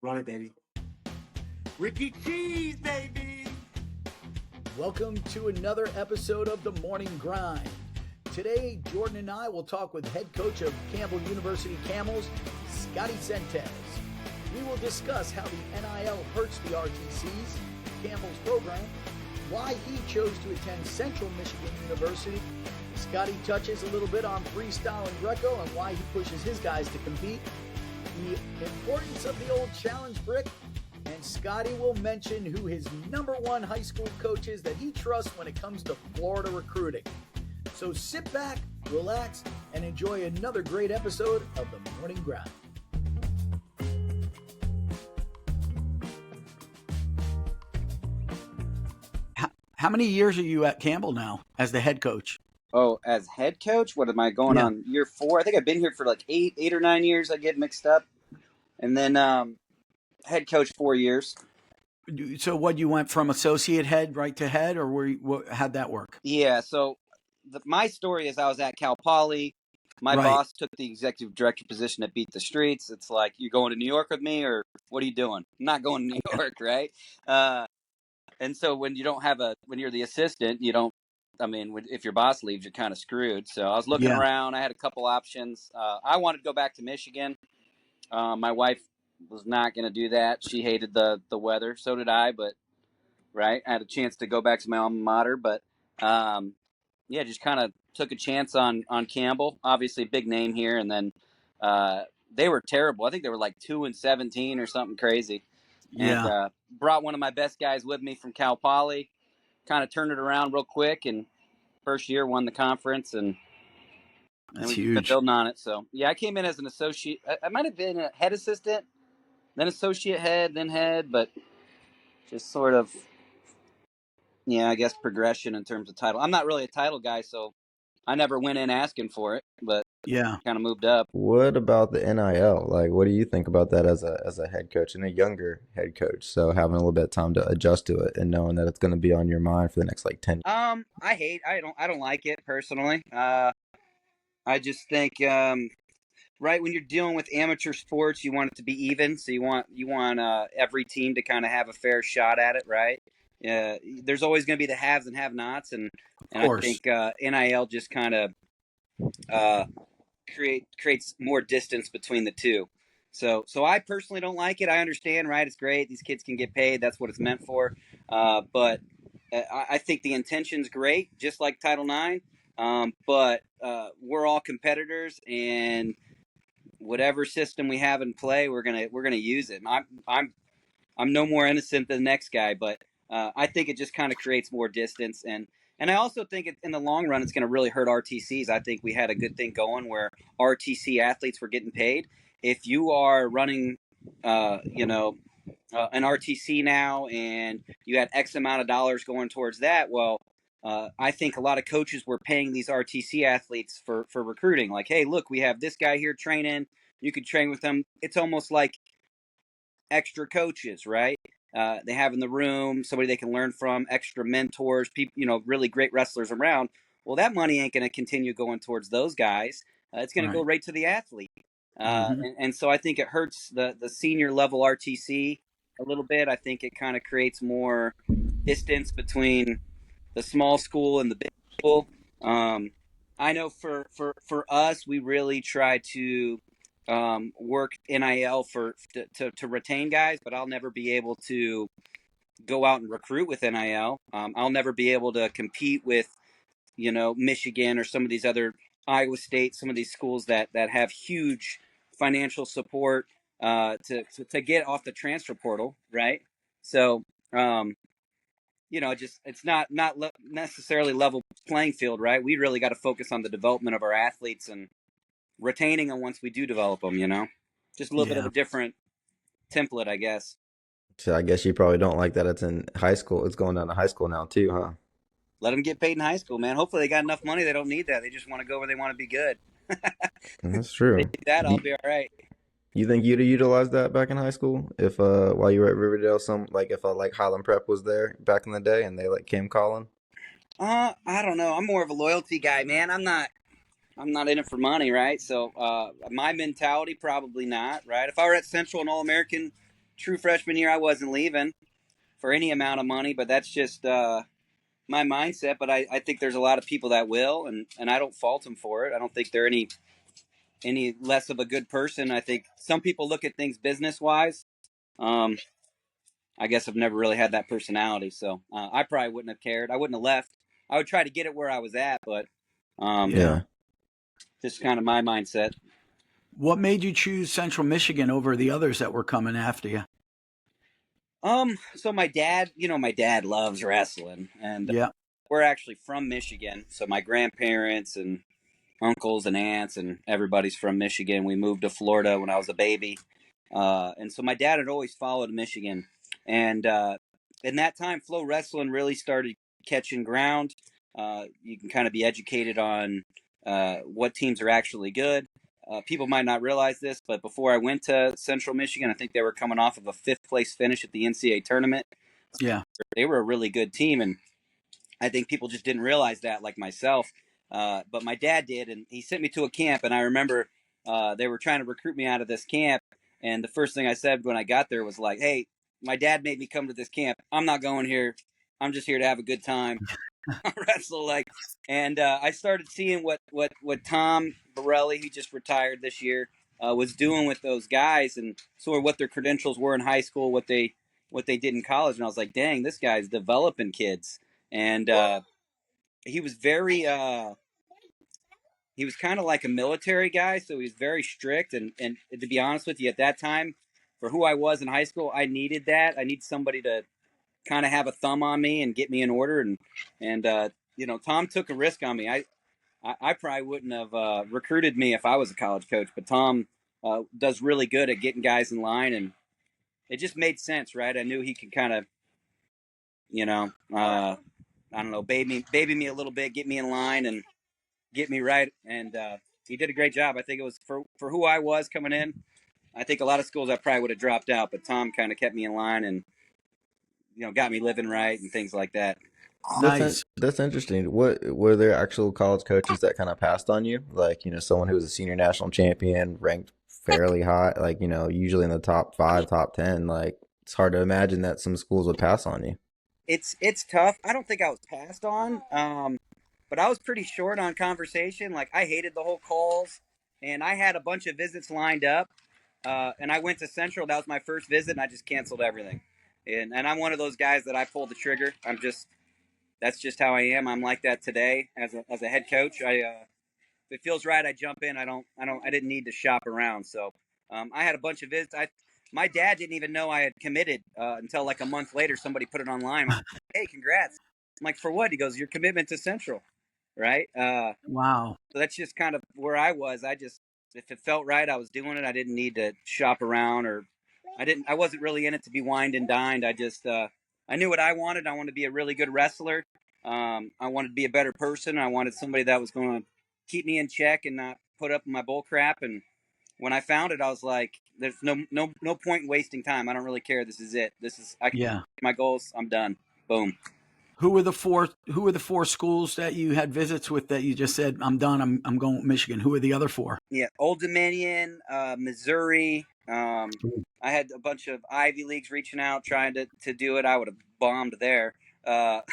Run it, baby. Ricky Cheese, baby! Welcome to another episode of The Morning Grind. Today, Jordan and I will talk with head coach of Campbell University Camels, Scotti Sentes. We will discuss how the NIL hurts the RTCs, Campbell's program, why he chose to attend Central Michigan University. Scotti touches a little bit on freestyle and Greco and why he pushes his guys to compete, the importance of the old challenge brick, and Scotti will mention who his number one high school coach is that he trusts when it comes to Florida recruiting. So sit back, relax, and enjoy another great episode of The Morning Grind. How many years are you at Campbell now as the head coach? Oh, as head coach, what am I going on? Year 4? I think I've been here for like eight or 9 years. I get mixed up. And then head coach 4 years. So what, you went from associate head right to head, or how'd that work? Yeah, so my story is I was at Cal Poly. My boss took the executive director position at Beat the Streets. It's like, you going to New York with me, or what are you doing? I'm not going to New York, right? And so when you're the assistant, you don't, if your boss leaves, you're kind of screwed. So I was looking around. I had a couple options. I wanted to go back to Michigan. My wife was not going to do that. She hated the weather. So did I, but I had a chance to go back to my alma mater, but just kind of took a chance on Campbell. Obviously, big name here, and then they were terrible. I think they were like 2-17 or something crazy. Yeah. And brought one of my best guys with me from Cal Poly. Kind of turned it around real quick, and first year won the conference, and we kept building on it. So I came in as an associate. I might have been a head assistant, then associate head, then head, but just sort of, I guess progression in terms of title. I'm not really a title guy, so I never went in asking for it, but kind of moved up. What about the NIL? Like, what do you think about that as a head coach and a younger head coach? So having a little bit of time to adjust to it and knowing that it's going to be on your mind for the next like 10 years. I don't like it personally. I just think when you're dealing with amateur sports, you want it to be even. So you want every team to kind of have a fair shot at it, right? There's always going to be the haves and have-nots, and I think NIL just kind of creates more distance between the two. So I personally don't like it. I understand, right? It's great. These kids can get paid. That's what it's meant for. But I think the intention's great, just like Title IX. But we're all competitors, and whatever system we have in play, we're gonna use it. I'm no more innocent than the next guy, but I think it just kind of creates more distance, and I also think in the long run, it's going to really hurt RTCs. I think we had a good thing going where RTC athletes were getting paid. If you are running, an RTC now, and you had X amount of dollars going towards that, well, I think a lot of coaches were paying these RTC athletes for recruiting. Like, hey, look, we have this guy here training. You could train with them. It's almost like extra coaches, right? They have in the room somebody they can learn from, extra mentors, people, really great wrestlers around. Well, that money ain't going to continue going towards those guys. It's going to go right to the athlete. And so I think it hurts the senior level RTC a little bit. I think it kind of creates more distance between the small school and the big school. I know for us, we really try to work NIL to retain guys, but I'll never be able to go out and recruit with NIL. I'll never be able to compete with, Michigan or some of these other, Iowa State, some of these schools that have huge financial support to get off the transfer portal, right? So, it's not necessarily level playing field, right? We really got to focus on the development of our athletes and retaining them once we do develop them, just a little bit of a different template, I guess. So I guess you probably don't like that it's in high school. It's going down to high school now too, huh? Let them get paid in high school, man. Hopefully they got enough money. They don't need that. They just want to go where they want to be good. That's true. They do that, I'll be all right. You think you'd have utilized that back in high school if while you were at Riverdale, if Highland Prep was there back in the day and they came calling? I don't know. I'm more of a loyalty guy, man. I'm not in it for money, right? So my mentality, probably not, right? If I were at Central and All-American true freshman year, I wasn't leaving for any amount of money, but that's just my mindset. But I think there's a lot of people that will, and I don't fault them for it. I don't think they're any less of a good person. I think some people look at things business wise. I guess I've never really had that personality, so I probably wouldn't have cared. I wouldn't have left. I would try to get it where I was at, but Yeah. just kind of my mindset. What made you choose Central Michigan over the others that were coming after you? So my dad loves wrestling, and Yeah. we're actually from Michigan. So my grandparents and uncles and aunts and everybody's from Michigan. We moved to Florida when I was a baby. And so my dad had always followed Michigan. And in that time, Flow Wrestling really started catching ground. You can kind of be educated on what teams are actually good. People might not realize this, but before I went to Central Michigan, I think they were coming off of a 5th place finish at the NCAA tournament. Yeah. They were a really good team, and I think people just didn't realize that, like myself. But my dad did, and he sent me to a camp, and I remember they were trying to recruit me out of this camp, and the first thing I said when I got there was like, hey, my dad made me come to this camp. I'm not going here. I'm just here to have a good time. Wrestle and I started seeing what Tom Borelli, he just retired this year, was doing with those guys, and sort of what their credentials were in high school, what they did in college, and I was like, dang, this guy's developing kids, and he was very he was kind of like a military guy, so he was very strict, and to be honest with you, at that time, for who I was in high school, I needed that. I need somebody to kind of have a thumb on me and get me in order, and Tom took a risk on me. I probably wouldn't have recruited me if I was a college coach, but Tom does really good at getting guys in line, and it just made sense, right? I knew he could kind of, I don't know, baby me a little bit, get me in line, and get me right, and he did a great job. I think it was for who I was coming in. I think a lot of schools I probably would have dropped out, but Tom kind of kept me in line and got me living right and things like that. Nice. That's interesting. What were there actual college coaches that kind of passed on you? Like, someone who was a senior national champion, ranked fairly high, like, usually in the top 5, top 10. Like, it's hard to imagine that some schools would pass on you. It's tough. I don't think I was passed on, but I was pretty short on conversation. Like, I hated the whole calls, and I had a bunch of visits lined up, and I went to Central. That was my first visit, and I just canceled everything. And I'm one of those guys that I pull the trigger. That's just how I am. I'm like that today as a head coach. If it feels right, I jump in. I didn't need to shop around. So I had a bunch of visits. My dad didn't even know I had committed until like a month later. Somebody put it online. I'm like, hey, congrats. I'm like, for what? He goes, your commitment to Central, right? Wow. So that's just kind of where I was. If it felt right, I was doing it. I didn't need to shop around, or I wasn't really in it to be wined and dined. I knew what I wanted. I wanted to be a really good wrestler. I wanted to be a better person. I wanted somebody that was going to keep me in check and not put up my bull crap. And when I found it, I was like, there's no point in wasting time. I don't really care. This is it. I can hit my goals. I'm done. Boom. Who were the four schools that you had visits with that you just said, I'm done, I'm going with Michigan? Who were the other 4? Yeah, Old Dominion, Missouri. I had a bunch of Ivy Leagues reaching out, trying to do it. I would have bombed there. But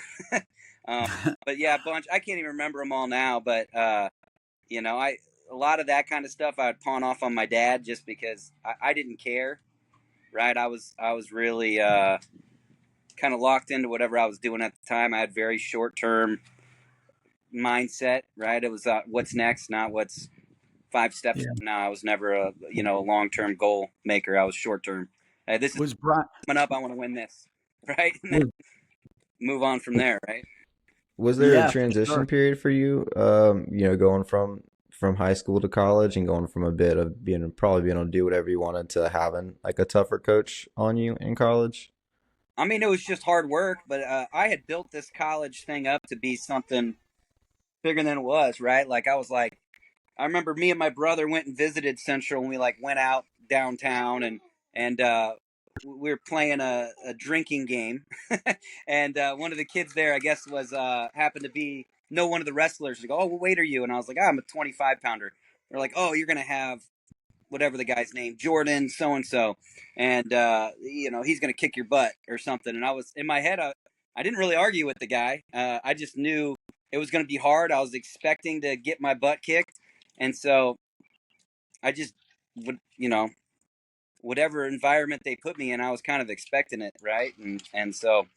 yeah, a bunch. I can't even remember them all now. But a lot of that kind of stuff I would pawn off on my dad just because I didn't care. Right, I was really kind of locked into whatever I was doing at the time. I had very short term mindset. Right, it was what's next, not what's 5 steps from now. I was never a long term goal maker. I was short term. This is coming up. I want to win this, right? And then move on from there, right? Was there a transition period for you? Going from high school to college and going from a bit of probably being able to do whatever you wanted to having like a tougher coach on you in college? I mean, it was just hard work, but I had built this college thing up to be something bigger than it was, right? Like I remember me and my brother went and visited Central, and we went out downtown and we were playing a drinking game, and one of the kids there, I guess, was happened to know one of the wrestlers. They go, "Oh, what weight are you?" And I was like, "I'm a 25 pounder." They're like, "Oh, you're gonna have whatever the guy's name, Jordan, so and so, and he's gonna kick your butt or something. And I was in my head, I didn't really argue with the guy. I just knew it was gonna be hard. I was expecting to get my butt kicked, and so I just would, whatever environment they put me in, I was kind of expecting it, right? And so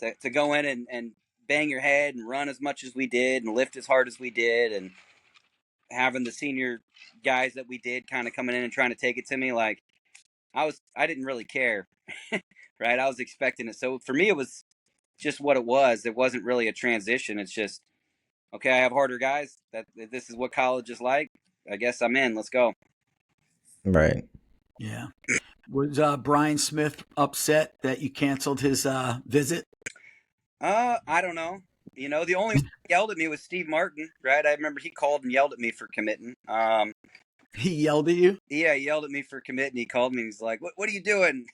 to go in and bang your head and run as much as we did and lift as hard as we did, and having the senior guys that we did kind of coming in and trying to take it to me, like I didn't really care, right? I was expecting it. So for me, it was just what it was. It wasn't really a transition. It's just, okay, I have harder guys. This is what college is like. I guess I'm in. Let's go. Right. Yeah. Was Brian Smith upset that you canceled his visit? I don't know. The only one who yelled at me was Steve Martin, right? I remember he called and yelled at me for committing. He yelled at you? Yeah, he yelled at me for committing. He called me and he's like, what are you doing?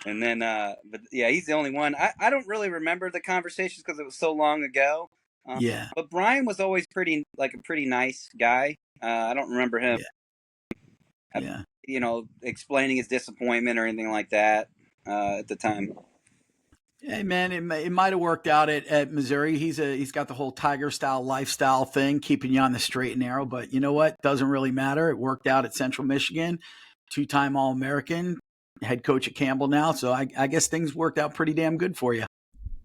And then, but yeah, he's the only one. I don't really remember the conversations because it was so long ago. Yeah. But Brian was always a pretty nice guy. I don't remember him, Yeah. explaining his disappointment or anything like that at the time. Hey man, it might have worked out at Missouri. He's got the whole Tiger style lifestyle thing, keeping you on the straight and narrow. But you know what? Doesn't really matter. It worked out at Central Michigan, 2-time All-American, head coach at Campbell now. So I guess things worked out pretty damn good for you.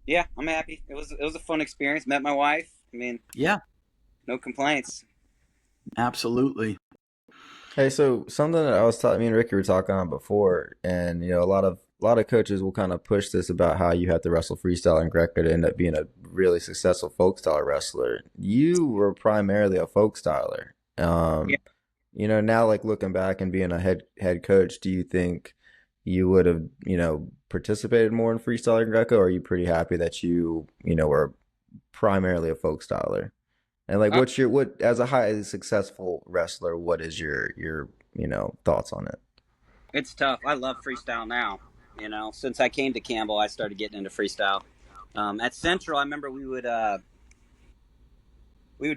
Yeah, I'm happy. It was a fun experience. Met my wife. I mean, yeah, no complaints. Absolutely. Hey, so something that I was talking, me and Ricky were talking on before, and a lot of coaches will kind of push this about how you have to wrestle freestyle and Greco to end up being a really successful folk style wrestler. You were primarily a folk styler. Now like looking back and being a head coach, do you think you would have, participated more in freestyle and Greco, or are you pretty happy that you were primarily a folk styler? And like, what as a highly successful wrestler, what is your thoughts on it? It's tough. I love freestyle now. Since I came to Campbell, I started getting into freestyle. At Central, I remember we would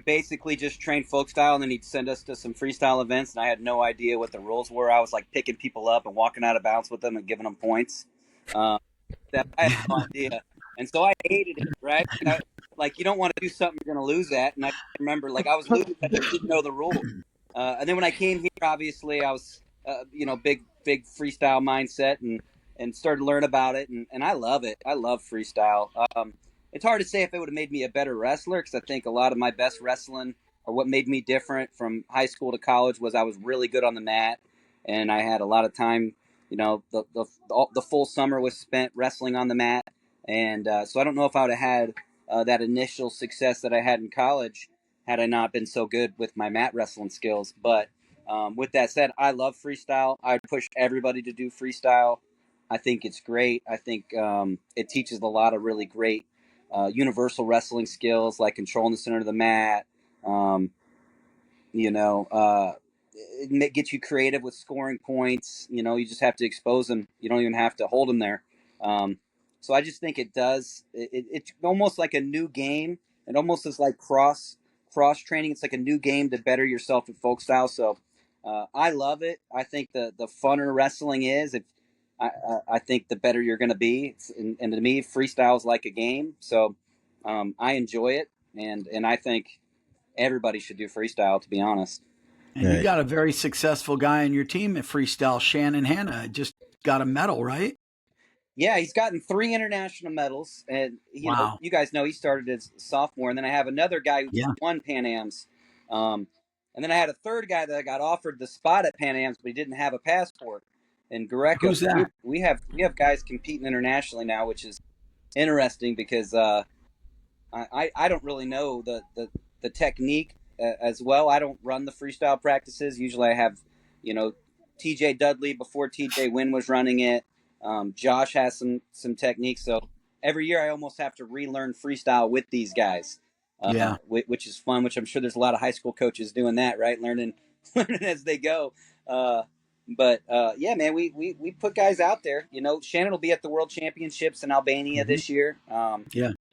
basically just train folk style, and then he'd send us to some freestyle events, and I had no idea what the rules were. I was like picking people up and walking out of bounds with them and giving them points. That I had no idea. And so I hated it, right? You don't want to do something you're going to lose at. And I remember, I was losing at it, didn't know the rules. And then when I came here, obviously, I was, big freestyle mindset and started to learn about it. And I love it. I love freestyle. It's hard to say if it would have made me a better wrestler, because I think a lot of my best wrestling, or what made me different from high school to college, was I was really good on the mat. And I had a lot of time, the full summer was spent wrestling on the mat. And so I don't know if I would have had that initial success that I had in college had I not been so good with my mat wrestling skills. But with that said, I love freestyle. I would push everybody to do freestyle. I think it's great. I think it teaches a lot of really great universal wrestling skills, like controlling the center of the mat. It gets you creative with scoring points. You just have to expose them. You don't even have to hold them there. So I just think it does. It's almost like a new game. It almost is like cross training. It's like a new game to better yourself at folk style. So I love it. I think the funner wrestling is. I think the better you're going to be. And to me, freestyle is like a game. So I enjoy it, and I think everybody should do freestyle, to be honest. And you got a very successful guy on your team at freestyle, Shannon Hanna. Just got a medal, right? Yeah, he's gotten 3 international medals, and Wow. you guys know he started as a sophomore, and then I have another guy who won Pan Am's, and then I had a third guy that got offered the spot at Pan Am's, but he didn't have a passport. And Greco, who's that? We have guys competing internationally now, which is interesting because I don't really know the technique as well. I don't run the freestyle practices. Usually I have TJ Dudley before TJ Wynn was running it. Josh has some techniques, so every year I almost have to relearn freestyle with these guys, which is fun. Which I'm sure there's a lot of high school coaches doing that, right? Learning as they go. But yeah, man, we put guys out there. Shannon will be at the World Championships in Albania this year.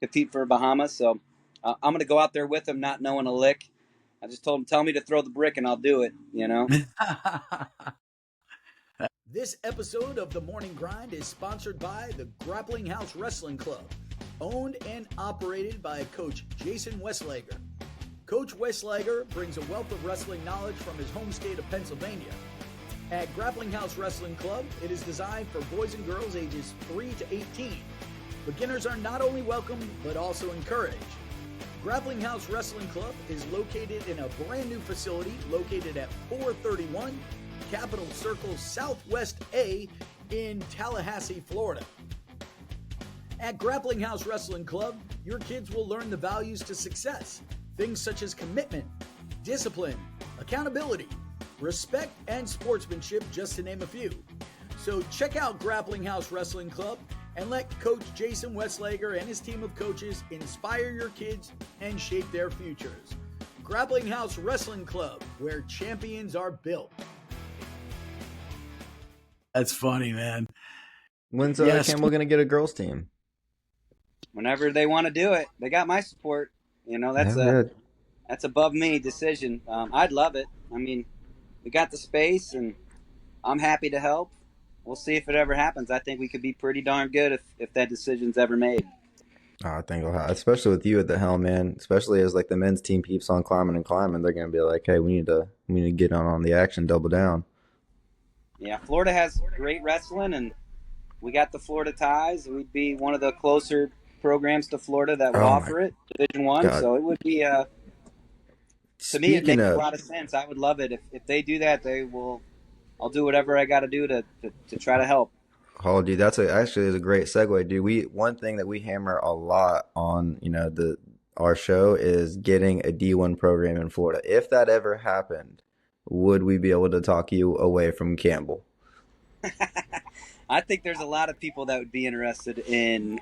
Compete for Bahamas, so I'm going to go out there with him, not knowing a lick. I just told him, tell me to throw the brick and I'll do it, you know? This episode of The Morning Grind is sponsored by the Grappling House Wrestling Club, owned and operated by Coach Jason Westlager. Coach Westlager brings a wealth of wrestling knowledge from his home state of Pennsylvania. At Grappling House Wrestling Club, it is designed for boys and girls ages 3 to 18. Beginners are not only welcome, but also encouraged. Grappling House Wrestling Club is located in a brand new facility located at 431 Capitol Circle Southwest A in Tallahassee, Florida. At Grappling House Wrestling Club, your kids will learn the values to success, things such as commitment, discipline, accountability, respect, and sportsmanship, just to name a few. So check out Grappling House Wrestling Club and let Coach Jason Westlager and his team of coaches inspire your kids and shape their futures. Grappling House Wrestling Club, where champions are built. That's funny, man. When's Yes. Campbell going to get a girls team? Whenever they want to do it, they got my support. You know, that's above me decision. I'd love it. I mean, we got the space and I'm happy to help. We'll see if it ever happens. I think we could be pretty darn good if that decision's ever made. I think it'll happen, especially with you at the helm, man. Especially as like the men's team keeps on climbing and climbing, they're gonna be like, "Hey, we need to get on the action, double down." Yeah, Florida has great wrestling, and we got the Florida ties. We'd be one of the closer programs to Florida that would offer it, Division I. So it would be to me, it makes a lot of sense. I would love it if they do that. I'll do whatever I got to do to try to help. Oh, dude, actually is a great segue, dude. One thing that we hammer a lot on, our show is getting a D1 program in Florida. If that ever happened, would we be able to talk you away from Campbell? I think there's a lot of people that would be interested in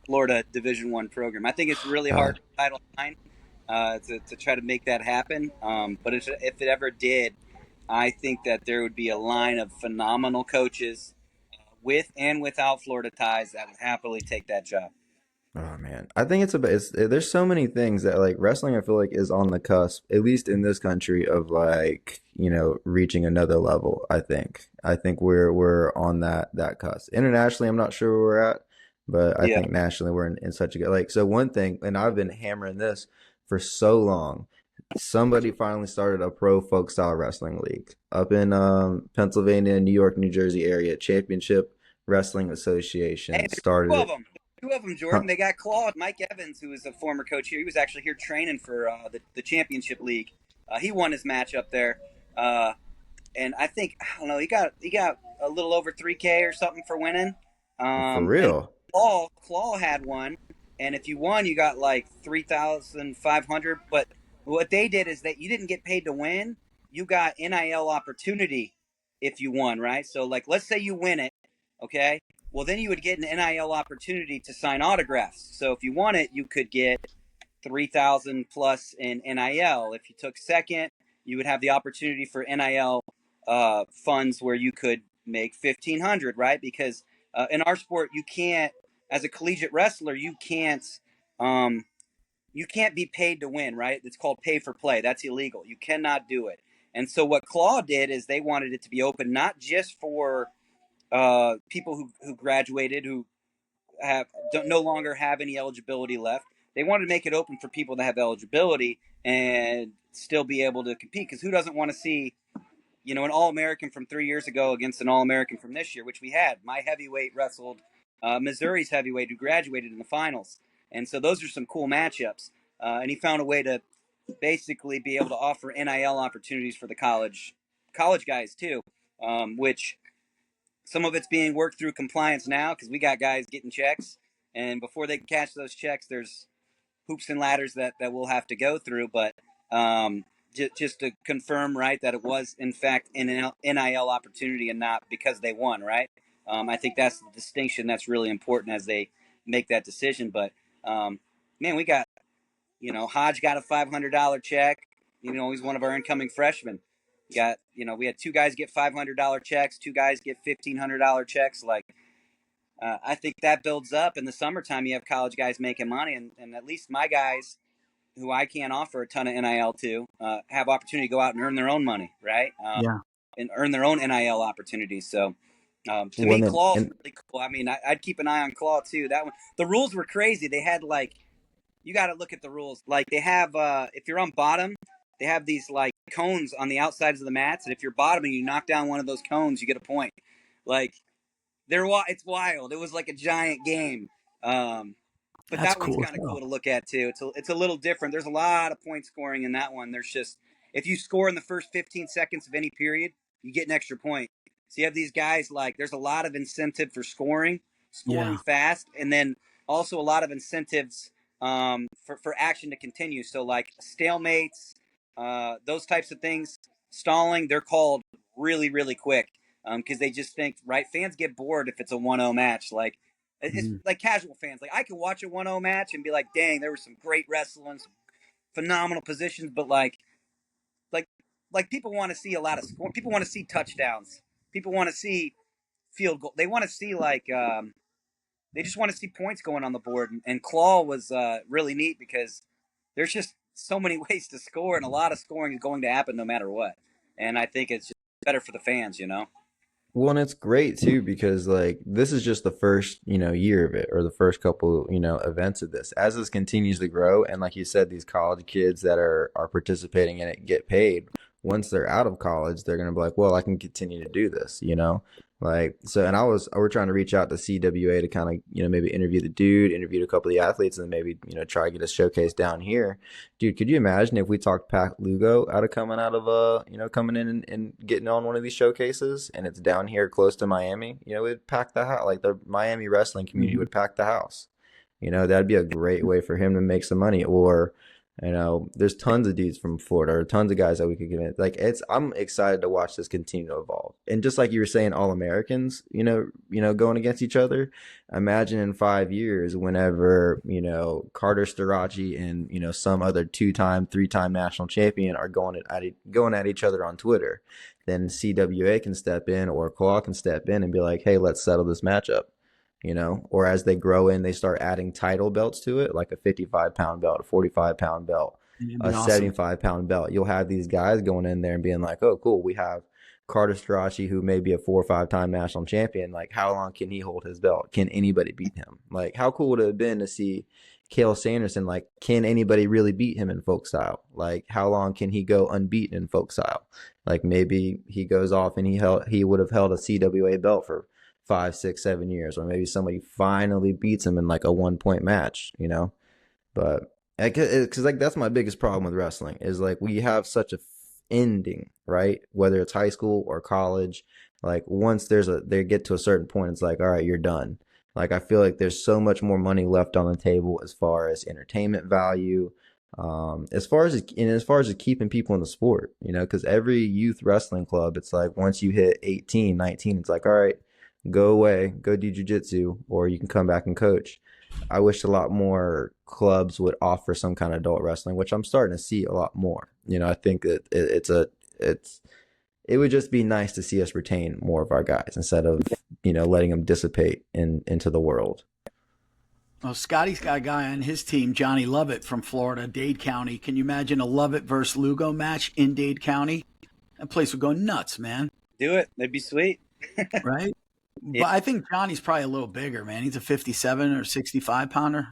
Florida Division I program. I think it's really hard to Title IX to try to make that happen. But if it ever did, I think that there would be a line of phenomenal coaches with and without Florida ties that would happily take that job. Oh man, I think there's so many things that like wrestling, I feel like is on the cusp, at least in this country, of like, reaching another level. I think we're on that cusp. Internationally, I'm not sure where we're at, but I think nationally we're in such a good, so one thing, and I've been hammering this for so long. Somebody finally started a pro folk style wrestling league up in Pennsylvania, New York, New Jersey area. Championship Wrestling Association started. Two of them, Jordan. They got Claude, Mike Evans, who is a former coach here. He was actually here training for the championship league. He won his match up there, and I think he got a little over $3,000 or something for winning. For real. Claw had one, and if you won, you got like $3,500. But what they did is that you didn't get paid to win. You got NIL opportunity if you won, right? So, like, let's say you win it, okay? Well, then you would get an NIL opportunity to sign autographs. So if you won it, you could get $3,000 plus in NIL. If you took second, you would have the opportunity for NIL funds where you could make $1,500, right? Because in our sport, you can't, as a collegiate wrestler, you can't be paid to win, right? It's called pay for play. That's illegal. You cannot do it. And so what Claw did is they wanted it to be open not just for people who graduated, who no longer have any eligibility left. They wanted to make it open for people that have eligibility and still be able to compete. Because who doesn't want to see, an All-American from 3 years ago against an All-American from this year, which we had. My heavyweight wrestled Missouri's heavyweight who graduated in the finals. And so those are some cool matchups. And he found a way to basically be able to offer NIL opportunities for the college guys too, which some of it's being worked through compliance now because we got guys getting checks. And before they can catch those checks, there's hoops and ladders that we'll have to go through. But just to confirm, right, that it was, in fact, an NIL opportunity and not because they won, right? I think that's the distinction that's really important as they make that decision. But, man, we got, Hodge got a $500 check. He's one of our incoming freshmen. We had two guys get $500 checks, two guys get $1,500 checks. I think that builds up. In the summertime, you have college guys making money, and at least my guys who I can't offer a ton of NIL to, have opportunity to go out and earn their own money, right? Yeah. And earn their own NIL opportunities. So to Well, me, then, Claw's and really cool. I mean, I'd keep an eye on Claw too. That one, the rules were crazy. They had like, you got to look at the rules. Like they have, if you're on bottom, they have these like cones on the outsides of the mats, and if you're bottom and you knock down one of those cones, you get a point. Like it's wild. It was like a giant game. But That's that one's cool. kind of cool to look at too. It's a little different. There's a lot of point scoring in that one. There's just, if you score in the first 15 seconds of any period, you get an extra point. So you have these guys, like there's a lot of incentive for scoring Yeah. fast, and then also a lot of incentives for action to continue. So like stalemates, those types of things, stalling, they're called really, really quick because they just think, right, fans get bored if it's a 1-0 match. Like it's like casual fans. Like I can watch a 1-0 match and be like, dang, there was some great wrestling, some phenomenal positions, but like like people want to see a lot of score. People want to see touchdowns. People want to see field goal. They want to see like they just want to see points going on the board. And Claw was really neat because there's just so many ways to score, and a lot of scoring is going to happen no matter what. And I think it's just better for the fans, you know. Well, and it's great too because like this is just the first, year of it or the first couple, events of this. As this continues to grow, and like you said, these college kids that are participating in it get paid. Once they're out of college, they're gonna be like, well, I can continue to do this. Like so. And we're trying to reach out to CWA to kind of, maybe interview the dude, interviewed a couple of the athletes, and then maybe, try to get a showcase down here. Dude, could you imagine if we talked Pat Lugo coming in and getting on one of these showcases, and it's down here close to Miami? We'd pack the house. Like the Miami wrestling community would pack the house. That'd be a great way for him to make some money. Or, there's tons of dudes from Florida or tons of guys that we could get in. Like I'm excited to watch this continue to evolve. And just like you were saying, all Americans, going against each other. Imagine in 5 years, whenever, Carter Starachi and, some other 2-time, 3-time national champion are going at each other on Twitter. Then CWA can step in or Claw can step in and be like, hey, let's settle this matchup. Or as they grow in, they start adding title belts to it, like a 55-pound belt, a 45-pound belt, a awesome 75-pound belt. You'll have these guys going in there and being like, oh, cool, we have Carter Strachey, who may be a 4 or 5-time national champion. Like, how long can he hold his belt? Can anybody beat him? Like, how cool would it have been to see Cael Sanderson? Like, can anybody really beat him in Folkstyle? Like, how long can he go unbeaten in Folkstyle? Like, maybe he goes off and he would have held a CWA belt for 5, 6, 7 years, or maybe somebody finally beats him in like a 1-point match, but because like that's my biggest problem with wrestling is like we have such a ending, right? Whether it's high school or college, like once they get to a certain point, it's like, all right, you're done. Like I feel like there's so much more money left on the table as far as entertainment value, as far as keeping people in the sport, because every youth wrestling club, it's like once you hit 18, 19, it's like, all right, go away, go do jiu-jitsu, or you can come back and coach. I wish a lot more clubs would offer some kind of adult wrestling, which I'm starting to see a lot more. I think that it would just be nice to see us retain more of our guys instead of, letting them dissipate into the world. Well, Scotty's got a guy on his team, Johnny Lovett from Florida, Dade County. Can you imagine a Lovett versus Lugo match in Dade County? That place would go nuts, man. Do it. That'd be sweet. Right? But I think Johnny's probably a little bigger, man. He's a 57 or 65 pounder.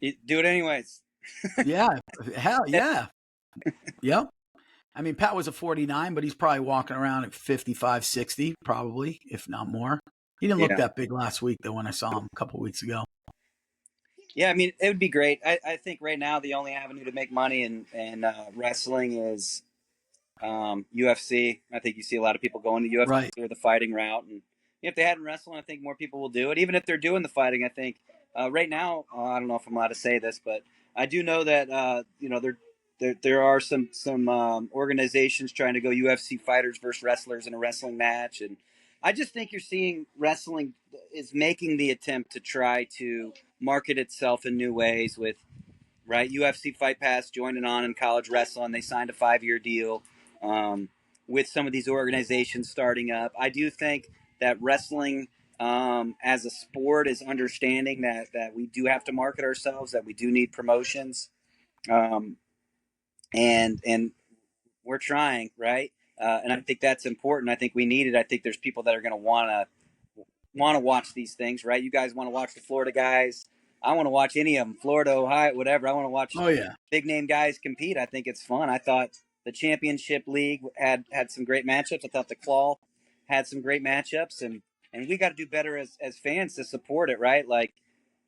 You do it anyways. Yeah. Hell yeah. Yep. I mean, Pat was a 49, but he's probably walking around at 55, 60, probably, if not more. He didn't look that big last week, though, when I saw him a couple weeks ago. Yeah, I mean, it would be great. I think right now the only avenue to make money in wrestling is UFC. I think you see a lot of people going to UFC or the fighting route, and if they hadn't wrestling, I think more people will do it. Even if they're doing the fighting, I think right now, I don't know if I'm allowed to say this, but I do know that there are some organizations trying to go UFC fighters versus wrestlers in a wrestling match, and I just think you're seeing wrestling is making the attempt to try to market itself in new ways with UFC Fight Pass joining on in college wrestling. They signed a 5-year deal with some of these organizations starting up. I do think that wrestling as a sport is understanding that we do have to market ourselves, that we do need promotions. Um, and we're trying, right? And I think that's important. I think we need it. I think there's people that are going to want to watch these things, right? You guys want to watch the Florida guys. I want to watch any of them, Florida, Ohio, whatever. I want to watch Oh yeah. big name guys compete. I think it's fun. I thought the championship league had some great matchups. I thought the claw had some great matchups, and we got to do better as fans to support it, right? Like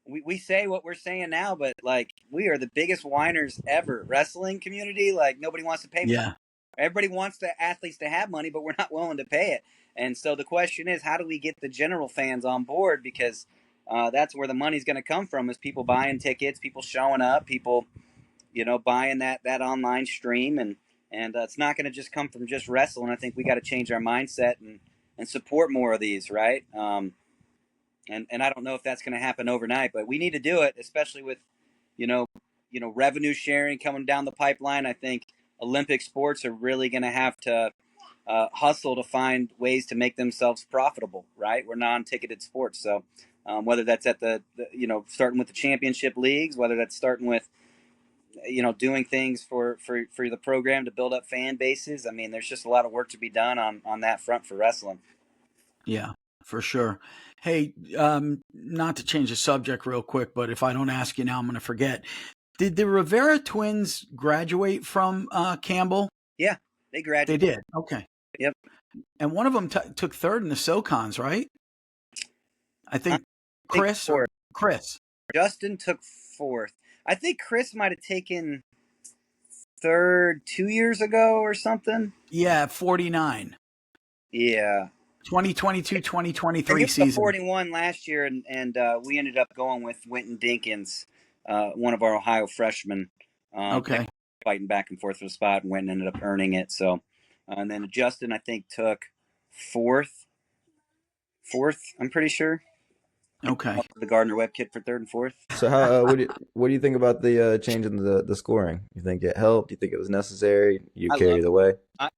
we say what we're saying now, but like we are the biggest whiners ever. Wrestling community, like nobody wants to pay. Yeah. Everybody wants the athletes to have money, but we're not willing to pay it. And so the question is, how do we get the general fans on board? Because that's where the money's going to come from: is people buying tickets, people showing up, people buying that online stream, and it's not going to just come from just wrestling. I think we got to change our mindset and support more of these, right? And I don't know if that's going to happen overnight, but we need to do it, especially with you know revenue sharing coming down the pipeline. I think Olympic sports are really going to have to hustle to find ways to make themselves profitable, right? We're non-ticketed sports, so whether that's at the starting with the championship leagues, whether that's starting with doing things for the program to build up fan bases. I mean, there's just a lot of work to be done on that front for wrestling. Yeah, for sure. Hey, not to change the subject real quick, but if I don't ask you now, I'm going to forget. Did the Rivera twins graduate from Campbell? Yeah, they They graduated. did. Okay. Yep. And one of them took third in the SoCons, right? I think Chris or Chris. Justin took fourth. I think Chris might have taken third 2 years ago or something. Yeah, 49. Yeah. 2022, 2023 he was the season. 41 last year, and we ended up going with Winton Dinkins, one of our Ohio freshmen. Okay. Fighting back and forth for the spot, and Winton ended up earning it. So, and then Justin, I think, took fourth. I'm pretty sure. Okay. The Gardner Webb kid for third and fourth. So how what do you think about the change in the scoring? You think it helped? Do you think it was necessary? You carry the way?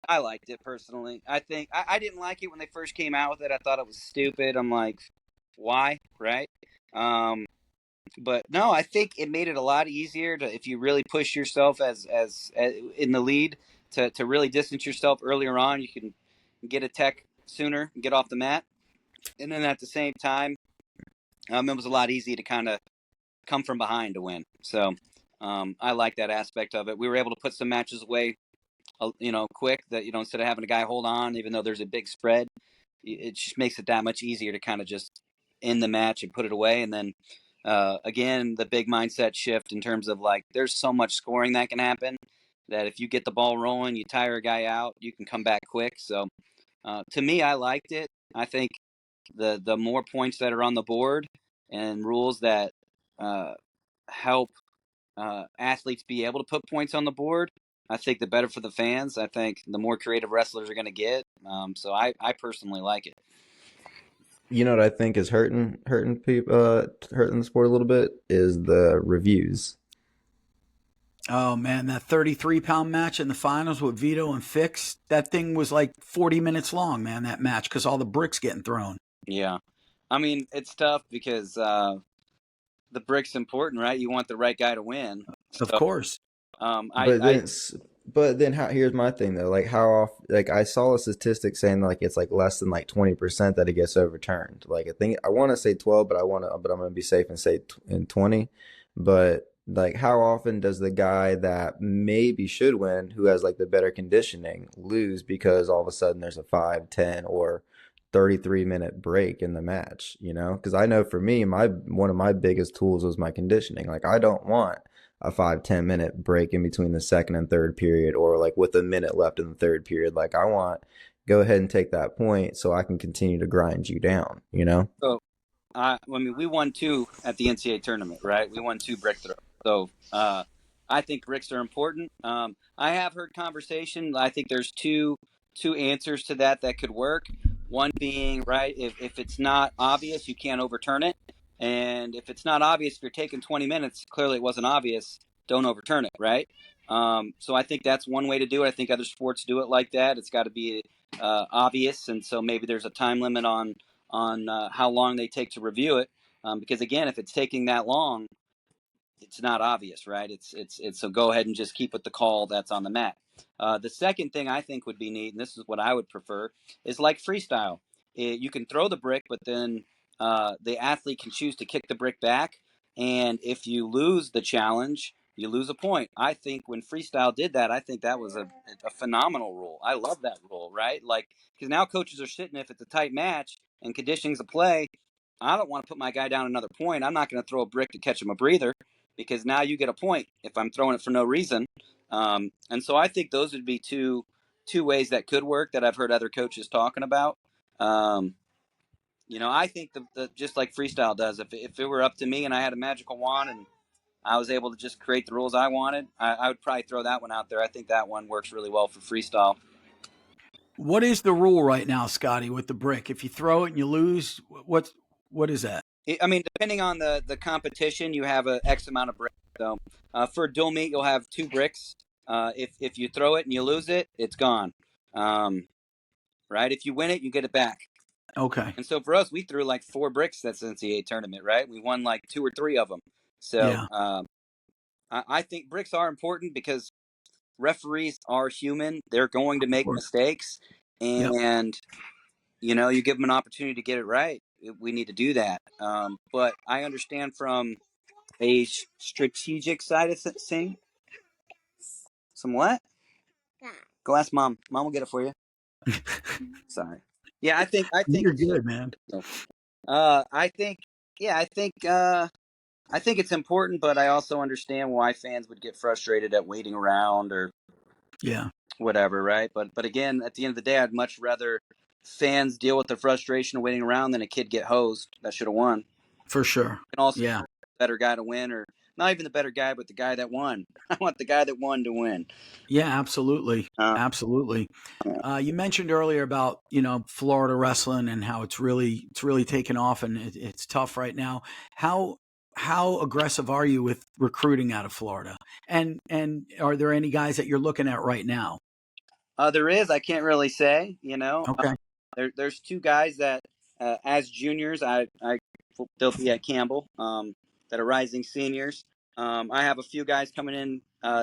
I liked it personally. I think I didn't like it when they first came out with it. I thought it was stupid. I'm like, why, right? But no, I think it made it a lot easier to, if you really push yourself as in the lead, to really distance yourself earlier on. You can get a tech sooner and get off the mat, and then at the same time, it was a lot easier to kind of come from behind to win. So I like that aspect of it. We were able to put some matches away, quick, that instead of having a guy hold on, even though there's a big spread, it just makes it that much easier to kind of just end the match and put it away. And then again, the big mindset shift in terms of like, there's so much scoring that can happen that if you get the ball rolling, you tire a guy out, you can come back quick. So to me, I liked it. I think the more points that are on the board and rules that help athletes be able to put points on the board, I think the better for the fans. I think the more creative wrestlers are going to get. So I personally like it. You know what I think is hurting people, hurting the sport a little bit is the reviews. Oh man, that 33-pound match in the finals with Vito and Fix, that thing was like 40 minutes long, man, that match, because all the bricks getting thrown. Yeah. I mean, it's tough because the brick's important, right? You want the right guy to win. Of course. But then here's my thing though, like how often, like I saw a statistic saying like it's like less than like 20% that it gets overturned. Like I want to say 12, but I'm going to be safe and say in 20. But like how often does the guy that maybe should win, who has like the better conditioning, lose because all of a sudden there's a 5, 10, or 33-minute break in the match, because I know for me, one of my biggest tools was my conditioning. Like I don't want a 5-10 minute break in between the second and third period, or like with a minute left in the third period. Like I want, go ahead and take that point so I can continue to grind you down, So I mean, we won 2 at the NCAA tournament, right? We won 2 brick throws. So I think bricks are important. I have heard conversation. I think there's two answers to that could work. One being, right, if it's not obvious, you can't overturn it. And if it's not obvious, if you're taking 20 minutes, clearly it wasn't obvious, don't overturn it, right? So I think that's one way to do it. I think other sports do it like that. It's got to be obvious, and so maybe there's a time limit on how long they take to review it. Because again, if it's taking that long, it's not obvious, right? It's so go ahead and just keep with the call that's on the mat. The second thing I think would be neat, and this is what I would prefer, is like freestyle. You can throw the brick, but then the athlete can choose to kick the brick back. And if you lose the challenge, you lose a point. I think when freestyle did that, I think that was a phenomenal rule. I love that rule, right? Like, because now coaches are sitting, if it's a tight match and conditioning's a play, I don't want to put my guy down another point. I'm not going to throw a brick to catch him a breather, because now you get a point if I'm throwing it for no reason. And so I think those would be two ways that could work that I've heard other coaches talking about. I think the just like freestyle does, if it were up to me and I had a magical wand and I was able to just create the rules I wanted, I would probably throw that one out there. I think that one works really well for freestyle. What is the rule right now, Scotty, with the brick? If you throw it and you lose, what is that? I mean, depending on the competition, you have a X amount of bricks. So for dual meet, you'll have 2 bricks. If you throw it and you lose it, it's gone. Right? If you win it, you get it back. Okay. And so for us, we threw like 4 bricks that NCAA tournament, right? We won like 2 or 3 of them. So Yeah. I think bricks are important because referees are human. They're going to make mistakes. Yep. And, you give them an opportunity to get it right. We need to do that. But I understand from a strategic side of thing. Some what? Go ask Mom. Mom will get it for you. Sorry. Yeah, I think You're good, man. I think it's important, but I also understand why fans would get frustrated at waiting around or whatever, right? But again, at the end of the day, I'd much rather fans deal with the frustration of waiting around than a kid get hosed that should have won. For sure. And also, the better guy to win, or not even the better guy, but the guy that won. I want the guy that won to win. Yeah, absolutely. Absolutely. You mentioned earlier about, Florida wrestling and how it's really taken off and it's tough right now. How aggressive are you with recruiting out of Florida? And are there any guys that you're looking at right now? There is. I can't really say, Okay. There's 2 guys that, as juniors, they'll be at Campbell, that are rising seniors. I have a few guys coming in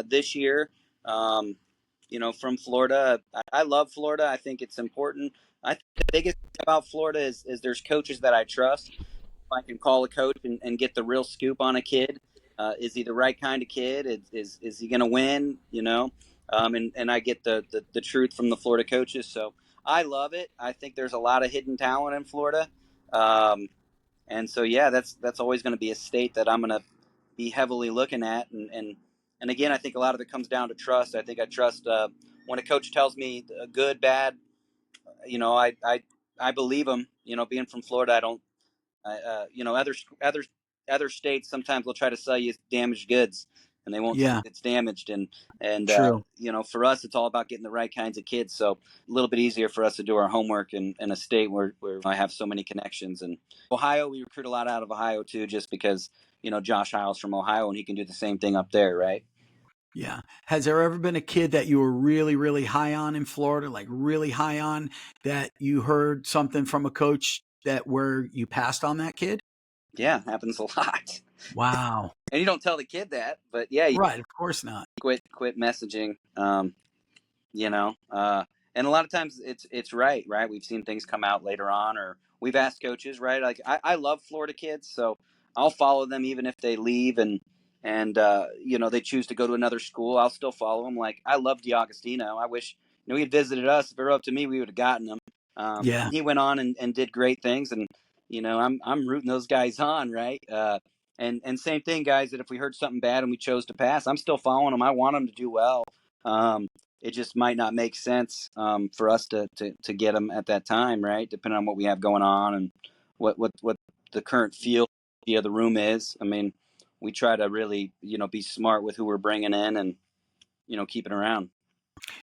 this year, from Florida. I love Florida. I think it's important. I think the biggest thing about Florida is there's coaches that I trust. If I can call a coach and get the real scoop on a kid, is he the right kind of kid? Is he going to win? And I get the truth from the Florida coaches. So I love it. I think there's a lot of hidden talent in Florida. And so, that's always going to be a state that I'm going to be heavily looking at. And again, I think a lot of it comes down to trust. I think I trust when a coach tells me good, bad, I believe him. Being from Florida, I don't, other states sometimes will try to sell you damaged goods, and they won't say it's damaged. And for us, it's all about getting the right kinds of kids. So a little bit easier for us to do our homework in a state where I have so many connections. And Ohio, we recruit a lot out of Ohio too, just because, Josh Hiles from Ohio, and he can do the same thing up there, right? Yeah. Has there ever been a kid that you were really, really high on in Florida, like really high on, that you heard something from a coach where you passed on that kid? Yeah, happens a lot. Wow. And you don't tell the kid that, but right, of course not. Quit messaging. And a lot of times it's right. We've seen things come out later on, or we've asked coaches, right? Like I love Florida kids, so I'll follow them even if they leave and they choose to go to another school. I'll still follow them. Like I love DiAgostino. I wish he had visited us. If it were up to me, we would have gotten him. He went on and did great things, and I'm rooting those guys on, right? And same thing, guys. That if we heard something bad and we chose to pass, I'm still following them. I want them to do well. It just might not make sense for us to get them at that time, right? Depending on what we have going on and what the current feel of the room is. I mean, we try to really be smart with who we're bringing in and keep it around.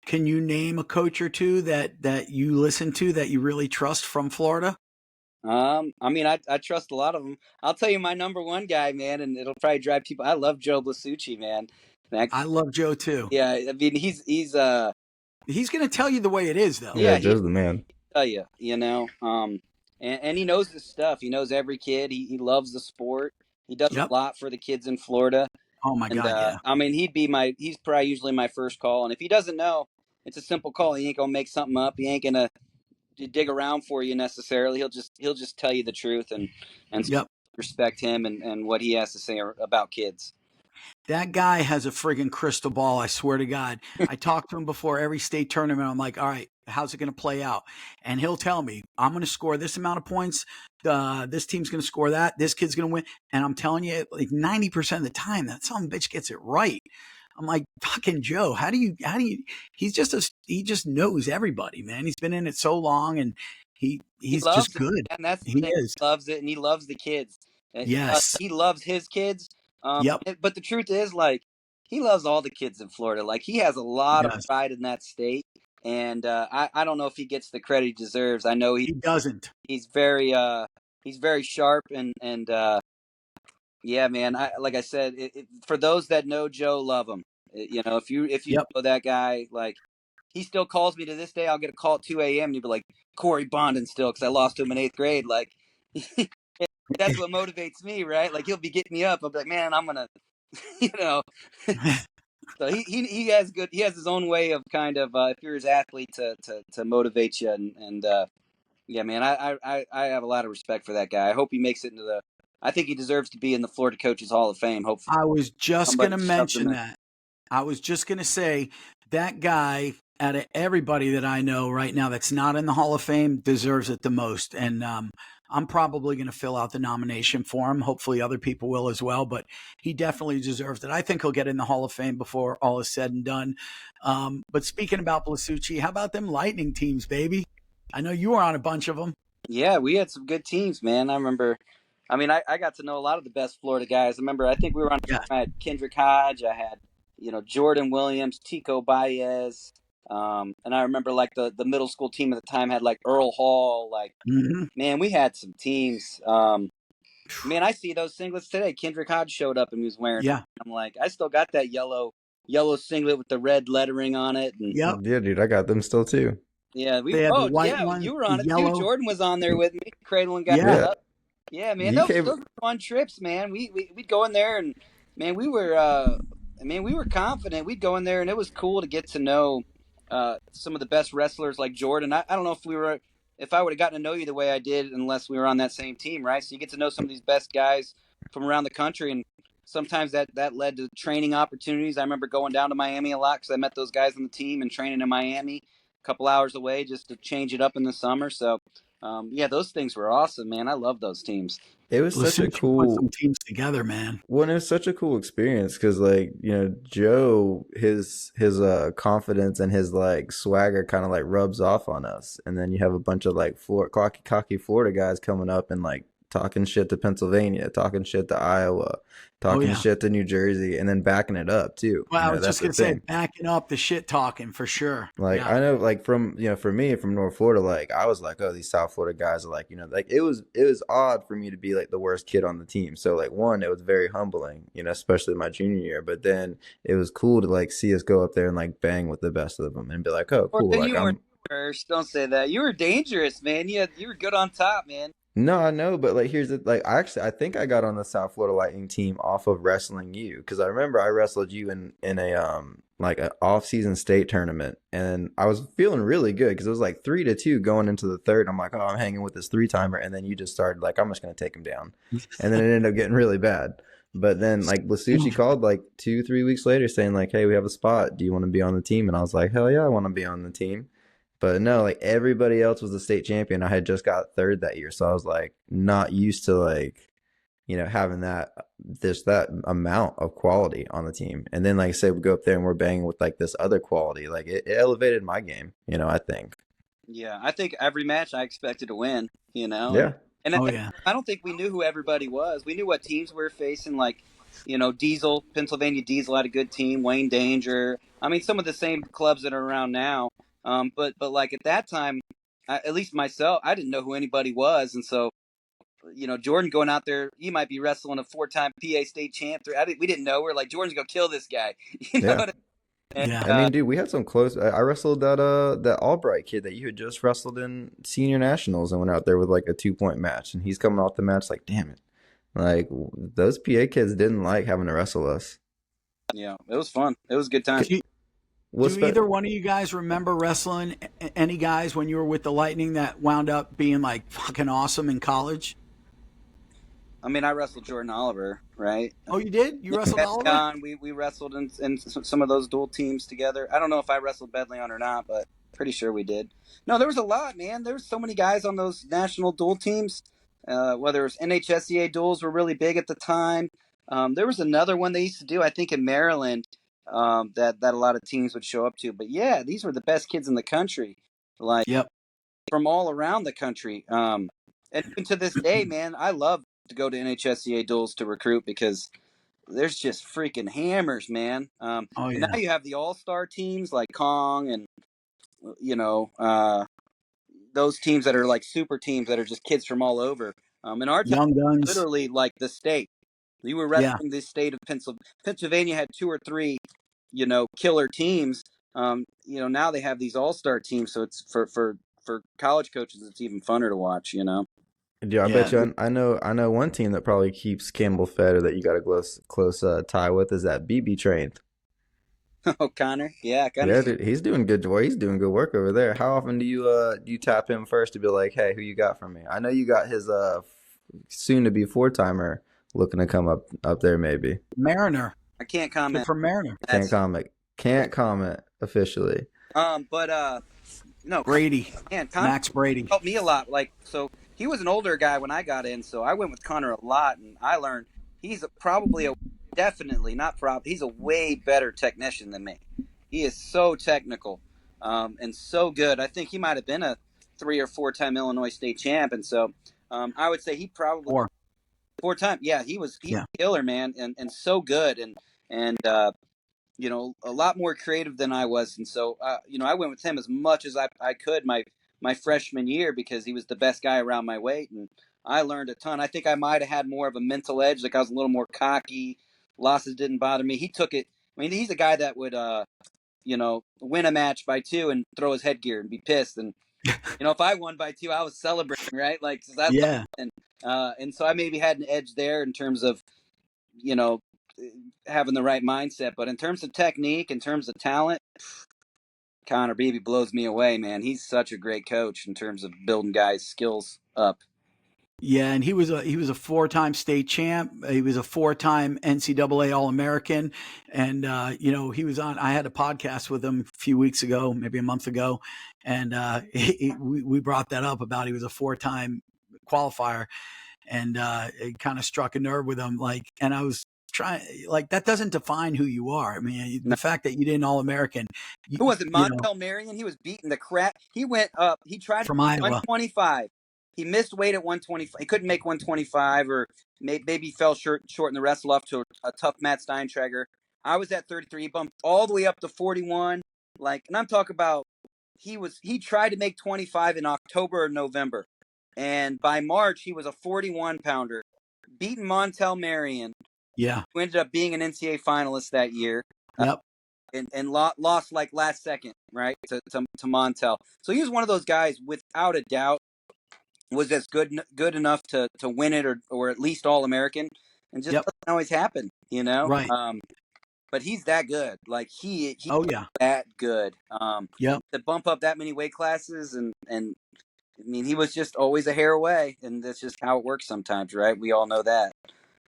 Can you name a coach or two that you listen to that you really trust from Florida? I mean, I trust a lot of them. I'll tell you my number one guy, man, and it'll probably drive people. I love Joe Blasucci, man. I love Joe too. Yeah, I mean, he's going to tell you the way it is, though. Yeah, Joe's the man. Tell you, and he knows his stuff. He knows every kid. He loves the sport. He does a Yep. lot for the kids in Florida. Oh my And God, yeah. I mean, he's probably usually my first call. And if he doesn't know, it's a simple call. He ain't gonna make something up. He ain't gonna dig around for you necessarily. He'll just tell you the truth and Yep. respect him and what he has to say about kids. That guy has a friggin' crystal ball, I swear to God. I talk to him before every state tournament. I'm like, all right, how's it going to play out? And he'll tell me, I'm going to score this amount of points. This team's going to score that. This kid's going to win. And I'm telling you, like 90% of the time, that son of a bitch gets it right. I'm like, fucking Joe, he just knows everybody, man. He's been in it so long and he's just good. And that's the He thing. is. He loves it, and he loves the kids. Yes. He loves his kids. Yep. But the truth is, like, he loves all the kids in Florida. Like, he has a lot of Yes. pride in that state. And I don't know if he gets the credit he deserves. I know He doesn't. he's very sharp and yeah, man. Like I said, for those that know Joe, love him. You know, if you Yep. know that guy, like, he still calls me to this day. I'll get a call at 2 a.m. and he'll be like, Corey Bondin still, because I lost to him in 8th grade. Like, that's what motivates me, right? Like, he'll be getting me up. I'll be like, man, I'm gonna, you know. So he has his own way of kind of if you're his athlete to motivate you and yeah, man, I have a lot of respect for that guy. I hope he makes it into I think he deserves to be in the Florida Coaches Hall of Fame. Hopefully, I was just going to somebody shoves him mention in. that. I was just going to say that guy, out of everybody that I know right now that's not in the Hall of Fame, deserves it the most. And I'm probably going to fill out the nomination for him. Hopefully other people will as well, but he definitely deserves it. I think he'll get in the Hall of Fame before all is said and done. But speaking about Blasucci, how about them Lightning teams, baby? I know you were on a bunch of them. Yeah, we had some good teams, man. I remember. I mean, I got to know a lot of the best Florida guys. I remember. I think we were on. Yeah. I had Kendrick Hodge. I had, Jordan Williams, Tico Baez. And I remember like the middle school team at the time had like Earl Hall. Like, man, we had some teams. Man, I see those singlets today. Kendrick Hodge showed up and he was wearing. Yeah. I'm like, I still got that yellow singlet with the red lettering on it. And Yep. Yeah, dude, I got them still too. yeah, They had the white one, you were on the it yellow. too. Jordan was on there with me, cradling guys Yeah. up. Yeah, man, You those were fun trips, man. We'd go in there and man, we were confident. We'd go in there and it was cool to get to know some of the best wrestlers like Jordan. I don't know if I would have gotten to know you the way I did unless we were on that same team, right? So you get to know some of these best guys from around the country, and sometimes that led to training opportunities. I remember going down to Miami a lot because I met those guys on the team and training in Miami, a couple hours away just to change it up in the summer. So yeah, those things were awesome, man. I love those teams. It was such a Blasucci put cool some teams together, man. Well, and it was such a cool experience because, like, Joe, his confidence and his like swagger kind of like rubs off on us, and then you have a bunch of like cocky Florida guys coming up and like talking shit to Pennsylvania, talking shit to Iowa, talking shit to New Jersey, and then backing it up too. Well, I was just gonna say, backing up the shit talking for sure. Like, I know, like, from for me, from North Florida, like, I was like, oh, these South Florida guys are like, like, it was odd for me to be like the worst kid on the team. So like, one, it was very humbling, especially my junior year. But then it was cool to like see us go up there and like bang with the best of them and be like, oh, cool. Like, you were first. Don't say that. You were dangerous, man. You were good on top, man. No, I know, but like, here's the like. I think I got on the South Florida Lightning team off of wrestling you, because I remember I wrestled you in a like an off-season state tournament, and I was feeling really good because it was like 3-2 going into the third. I'm like, oh, I'm hanging with this 3-timer, and then you just started like, I'm just gonna take him down, and then it ended up getting really bad. But then like Blasucci called like 2-3 weeks later saying like, hey, we have a spot. Do you want to be on the team? And I was like, hell yeah, I want to be on the team. But no, like, everybody else was the state champion. I had just got third that year. So I was like not used to like, having that amount of quality on the team. And then, like I said, we go up there and we're banging with like this other quality. Like it elevated my game, I think. Yeah. I think every match I expected to win, Yeah. And I don't think we knew who everybody was. We knew what teams we were facing. Like, Diesel, Pennsylvania Diesel had a good team. Wayne Danger. I mean, some of the same clubs that are around now. But like at that time, at least myself, I didn't know who anybody was. And so, Jordan going out there, he might be wrestling a 4-time PA state champ. We didn't know. We're like, Jordan's going to kill this guy. You know what I mean? I mean, dude, we had some close. I wrestled that Albright kid that you had just wrestled in senior nationals and went out there with like a 2-point match. And he's coming off the match like, damn it. Like those PA kids didn't like having to wrestle us. Yeah, it was fun. It was a good time. Do either one of you guys remember wrestling any guys when you were with the Lightning that wound up being like fucking awesome in college? I mean, I wrestled Jordan Oliver, right? Oh, you did? You wrestled Oliver? We wrestled in some of those dual teams together. I don't know if I wrestled Bedleon or not, but pretty sure we did. No, there was a lot, man. There was so many guys on those national dual teams. Whether it was NHSCA duels were really big at the time. There was another one they used to do, I think, in Maryland, that a lot of teams would show up to. But yeah, these were the best kids in the country, like Yep. from all around the country. And to this day, man, I love to go to NHSCA duels to recruit because there's just freaking hammers, man. Oh, And yeah. now you have the all-star teams like Kong and those teams that are like super teams that are just kids from all over. In our time, Young Guns. literally like the state. You were wrestling the state of Pennsylvania. Pennsylvania had 2 or 3, killer teams. Now they have these all-star teams, so it's for college coaches, it's even funner to watch. Dude, I bet you I know one team that probably keeps Campbell fed or that you got a close tie with is that BB Train. Oh, Connor, yeah, Connor. Yeah, dude, he's doing good work. He's doing good work over there. How often do you tap him first to be like, hey, who you got for me? I know you got his soon to be 4-timer looking to come up there maybe. Mariner. I can't comment. From Mariner. Can't comment officially. No, Brady. Man, Connor Max Brady helped me a lot. So he was an older guy when I got in, so I went with Connor a lot, and I learned he's he's a way better technician than me. He is so technical, and so good. I think he might have been a 3 or 4-time Illinois state champ, and so I would say he probably 4-time. Yeah, he was a killer, man, and so good, and a lot more creative than I was. And so, I went with him as much as I could my freshman year because he was the best guy around my weight. And I learned a ton. I think I might have had more of a mental edge. Like I was a little more cocky. Losses didn't bother me. He took it. I mean, he's a guy that would, win a match by 2 and throw his headgear and be pissed. And, if I won by 2, I was celebrating, right? Like, so that's, and so I maybe had an edge there in terms of, having the right mindset. But in terms of technique, in terms of talent, Connor Beebe blows me away, man. He's such a great coach in terms of building guys' skills up. Yeah, and he was a 4-time state champ. He was a 4-time NCAA All-American, and he was on. I had a podcast with him a few weeks ago, maybe a month ago, and we brought that up about he was a 4-time qualifier, and it kind of struck a nerve with him. And I was trying, that doesn't define who you are. I mean, the fact that you didn't All-American. Who was it? Montel Marion. He was beating the crap. He went up. He tried from Iowa. 125. He missed weight at 125. He couldn't make 125, or maybe fell short in the wrestle off to a tough Matt Steintrager. I was at 33. He bumped all the way up to 41. And I'm talking about he tried to make 25 in October or November, and by March he was a 41-pounder, beating Montel Marion. Yeah, who ended up being an NCAA finalist that year. Yep. And lost last second, right, to Montel. So he was one of those guys, without a doubt, was just good enough to win it or at least All-American, and just doesn't always happen, Right. But he's that good. He's that good. To bump up that many weight classes and I mean, he was just always a hair away, and that's just how it works sometimes, right? We all know that.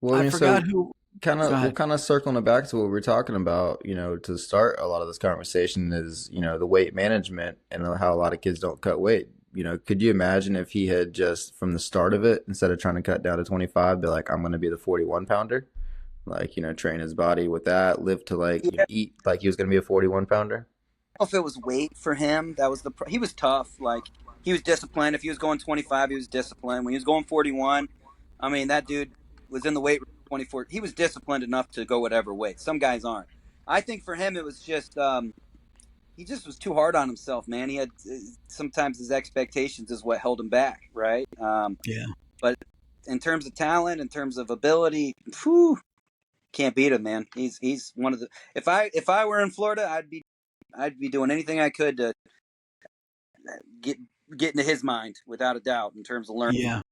Well, I forgot who. We're kind of circling it back to what we were talking about, to start a lot of this conversation is, the weight management and how a lot of kids don't cut weight. Could you imagine if he had just from the start of it, instead of trying to cut down to 25, be like, I'm going to be the 41-pounder, train his body with that, live to eat like he was going to be a 41-pounder? I don't know if it was weight for him. That was he was tough. He was disciplined. If he was going 25, he was disciplined. When he was going 41, I mean, that dude was in the weight room 24. He was disciplined enough to go whatever weight. Some guys aren't. I think for him, it was just, he just was too hard on himself, man. He had, sometimes his expectations is what held him back, right? But in terms of talent, in terms of ability, can't beat him, man. He's one of the, if I were in Florida, I'd be doing anything I could to get into his mind, without a doubt, in terms of learning. Yeah.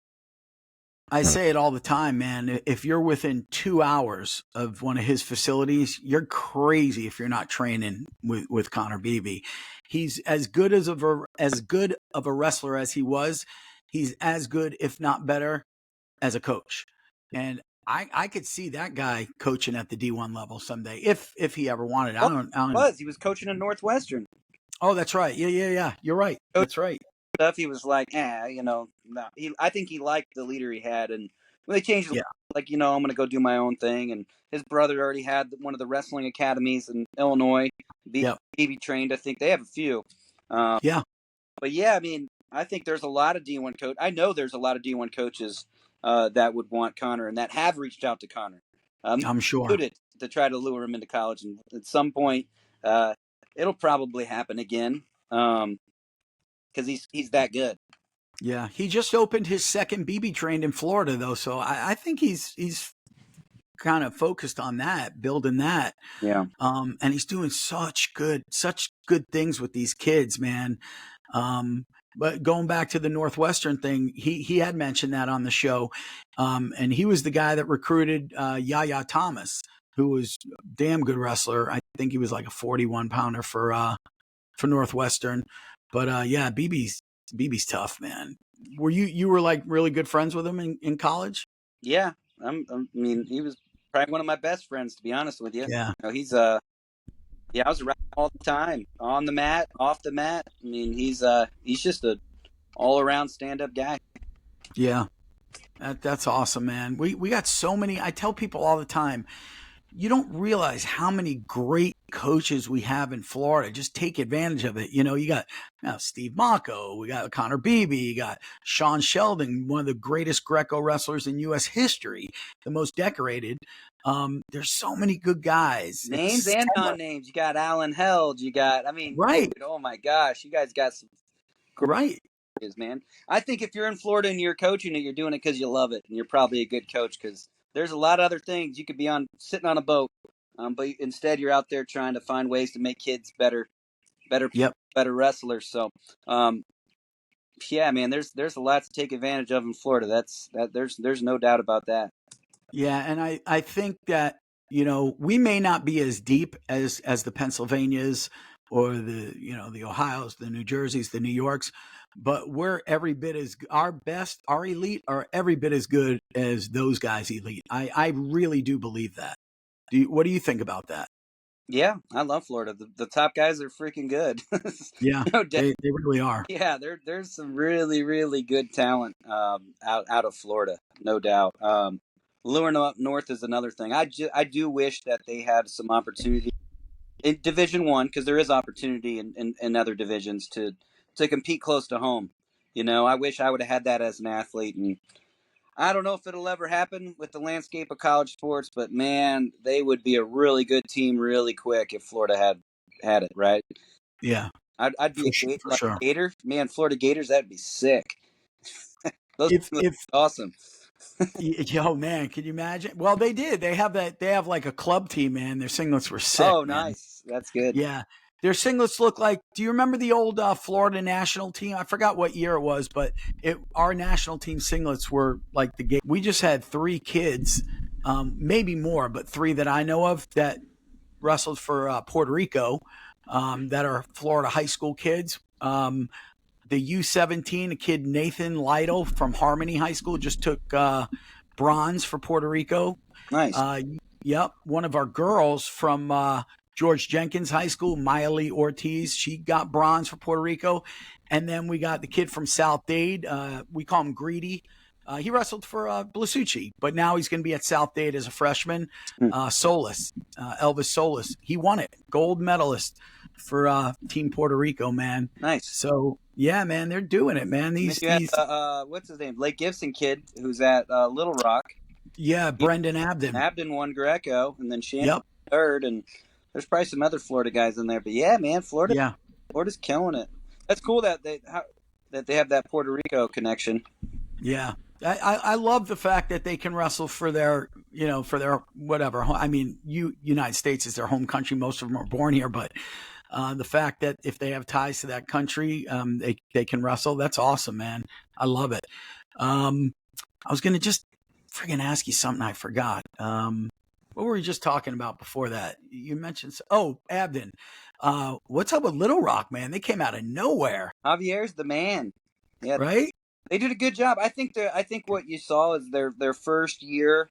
I say it all the time, man. If you're within 2 hours of one of his facilities, you're crazy if you're not training with Connor Beebe. He's as good of a wrestler as he was. He's as good, if not better, as a coach. And I could see that guy coaching at the D1 level someday if he ever wanted. He was coaching in Northwestern. Oh, that's right. Yeah. You're right. That's right. Stuff he was like, no. I think he liked the leader he had, and when they changed, I'm going to go do my own thing. And his brother already had one of the wrestling academies in Illinois. BB trained. I think they have a few. But yeah, I mean, I think there's a lot of D1 coach. I know there's a lot of D1 coaches that would want Connor and that have reached out to Connor. I'm sure to try to lure him into college, and at some point, it'll probably happen again. Because he's that good. Yeah, he just opened his second BB train in Florida, though, so I think he's kind of focused on that, building that. Yeah. And he's doing such good things with these kids, man. But going back to the Northwestern thing, he had mentioned that on the show, and he was the guy that recruited Yaya Thomas, who was a damn good wrestler. I think he was like a 41 pounder for Northwestern. But yeah, BB's tough, man. You were like really good friends with him in college? Yeah, I mean, he was probably one of my best friends, to be honest with you. Yeah, he's I was around all the time, on the mat, off the mat. I mean, he's just a all around stand up guy. Yeah, that's awesome, man. We got so many. I tell people all the time, you don't realize how many great coaches we have in Florida. Just take advantage of it. You know, you got Steve Mocco, we got Connor Beebe, you got Sean Sheldon, one of the greatest Greco wrestlers in U.S. history, the most decorated. There's so many good guys. Names and non-names. You got Alan Held. You got, right. Dude, oh my gosh, you guys got some great man. I think if you're in Florida and you're coaching it, you're doing it because you love it, and you're probably a good coach because there's a lot of other things you could be sitting on a boat, but instead you're out there trying to find ways to make kids better wrestlers. So, yeah, man, there's a lot to take advantage of in Florida. There's no doubt about that. Yeah, and I think that, you know, we may not be as deep as the Pennsylvanias or the Ohios, the New Jerseys, the New Yorks, but we're every bit as our elite are every bit as good as those guys' elite. I really do believe that. What do you think about that? Yeah, I love Florida. The top guys are freaking good. Yeah, they really are. Yeah, there's some really, really good talent out of Florida, no doubt. Luring them up north is another thing. I do wish that they had some opportunity in Division I, because there is opportunity in other divisions to compete close to home. You know, I wish I would have had that as an athlete, and I don't know if it'll ever happen with the landscape of college sports, but man, they would be a really good team really quick if Florida had it, right? Yeah. I'd be for sure. Gator. Man, Florida Gators, that'd be sick. Those awesome. Yo, man, can you imagine? Well, they did. They have like a club team, man. Their singlets were sick. Oh, man. Nice. That's good. Yeah. Their singlets look like, do you remember the old Florida national team? I forgot what year it was, but our national team singlets were like the game. We just had 3 kids, maybe more, but 3 that I know of that wrestled for Puerto Rico, that are Florida high school kids. The U17, a kid, Nathan Lytle from Harmony High School, just took bronze for Puerto Rico. Nice. Yep. One of our girls from George Jenkins High School, Miley Ortiz, she got bronze for Puerto Rico. And then we got the kid from South Dade. We call him Greedy. He wrestled for Blasucci, but now he's going to be at South Dade as a freshman. Solis, Elvis Solis. He won it. Gold medalist for Team Puerto Rico, man. Nice. So, yeah, man, they're doing it, man. These what's his name? Lake Gibson kid who's at Little Rock. Yeah, Brendan Abden. Abden won Greco, and then Shannon third, and there's probably some other Florida guys in there. But yeah, man, Florida's killing it. That's cool that they have that Puerto Rico connection. Yeah. I love the fact that they can wrestle for their whatever. I mean, United States is their home country. Most of them are born here, but the fact that if they have ties to that country, they can wrestle. That's awesome, man. I love it. I was going to just friggin' ask you something I forgot. What were we just talking about before that? You mentioned, Abden. What's up with Little Rock, man? They came out of nowhere. Javier's the man. Yeah, right? They did a good job. I think what you saw is their first year,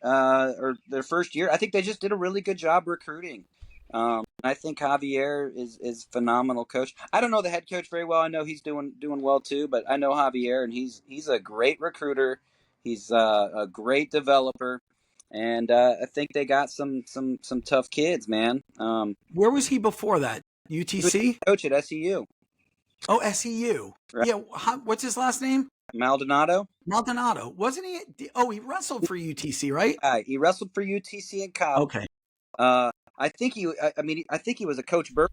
or their first year. I think they just did a really good job recruiting. I think Javier is phenomenal coach. I don't know the head coach very well. I know he's doing well too, but I know Javier, and he's a great recruiter. He's a great developer, and I think they got some tough kids, man. Where was he before that? UTC? Coach at SEU. Oh, SEU. Right. Yeah. What's his last name? Maldonado. Wasn't he? Oh, he wrestled for UTC, right? He wrestled for UTC in college. Okay. I think he was a Coach Bird.